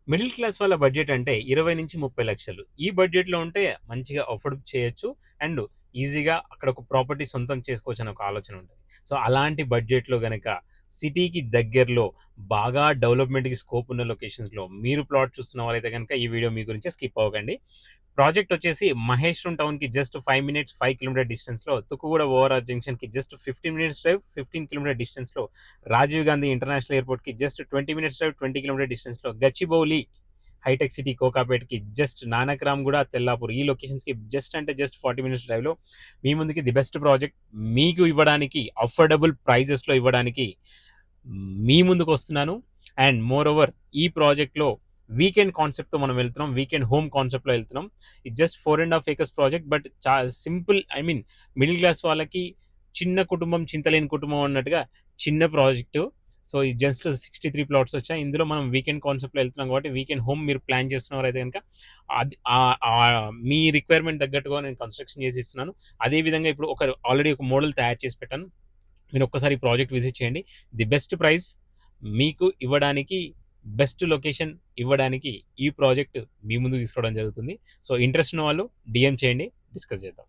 Middle class వాళ్ళ budget అంటే 20-30 లక్షలు. ఈ బడ్జెట్‌లో ఉంటే మంచిగా అఫోర్డ్ చేయొచ్చు. అండ్ ఈజీగా అక్కడ ఒక ప్రాపర్టీ సొంతం చేసుకోవచ్చని ఒక ఆలోచన ఉంటది. సో, అలాంటి బడ్జెట్‌లో గనక సిటీకి దగ్గరలో బాగా డెవలప్‌మెంట్‌కి స్కోప్ ఉన్న లొకేషన్స్‌లో మీరు ప్లాట్ చూస్తున్న వాళ్ళైతే గనక ఈ వీడియో మీ గురించే, స్కిప్ అవ్వకండి. ప్రాజెక్ట్ వచ్చేసి మహేశ్వరం టౌన్‌కి జస్ట్ 5 మినిట్స్ 5 కిలోమీటర్ డిస్టెన్స్‌లో, తుక్కుగూడ ఓఆర్ఆర్ జంక్షన్‌కి జస్ట్ 15 మినిట్స్ డ్రైవ్ 15 కిలోమీటర్ డిస్టెన్స్‌లో, రాజీవ్ గాంధీ ఇంటర్నేషనల్ ఎయిర్‌పోర్ట్‌కి జస్ట్ 20 మినిట్స్ డ్రైవ్ 20 కిలోమీటర్ డిస్టెన్స్‌లో, గచ్చిబౌలి హైటెక్ సిటీ కోకాపేట్‌కి జస్ట్ నానక్రామ్‌గూడ, తెల్లాపూర్ ఈ లొకేషన్స్‌కి జస్ట్ అంటే జస్ట్ 40 మినిట్స్ డ్రైవ్‌లో మీ ముందుకి ది బెస్ట్ ప్రాజెక్ట్ మీకు ఇవ్వడానికి, అఫోర్డబుల్ ప్రైజెస్‌లో ఇవ్వడానికి మీ ముందుకొస్తున్నాను. అండ్ మోర్ ఓవర్ ఈ ప్రాజెక్ట్‌లో వీకెండ్ కాన్సెప్ట్‌తో మనం వెళ్తున్నాం. వీకెండ్ హోమ్ కాన్సెప్ట్‌లో వెళ్తున్నాం. ఇది just 4.5 acres project. But simple, I mean middle class వాళ్ళకి చిన్న కుటుంబం చింతలేని కుటుంబం అన్నట్టుగా చిన్న ప్రాజెక్టు. సో, ఇది జస్ట్ 63 ప్లాట్స్ వచ్చాయి. ఇందులో మనం వీకెండ్ కాన్సెప్ట్‌లో వెళ్తున్నాం కాబట్టి వీకెండ్ హోమ్ మీరు ప్లాన్ చేస్తున్నవారైతే గనుక అది మీ రిక్వైర్మెంట్ తగ్గట్టుగా నేను కన్‌స్ట్రక్షన్ చేసి ఇస్తున్నాను. అదే విధంగా ఇప్పుడు ఆల్రెడీ ఒక మోడల్ తయారు చేసి పెట్టాను. మీరు ఒక్కసారి ప్రాజెక్ట్ విజిట్ చేయండి. ది బెస్ట్ ప్రైస్ మీకు ఇవ్వడానికి, బెస్ట్ లొకేషన్ ఇవ్వడానికి ఈ ప్రాజెక్ట్ మీ ముందుకు తీసుకోవడం జరుగుతుంది. సో, ఇంట్రెస్ట్ ఉన్న వాళ్ళు డీఎం చేయండి. డిస్కస్ చేద్దాం.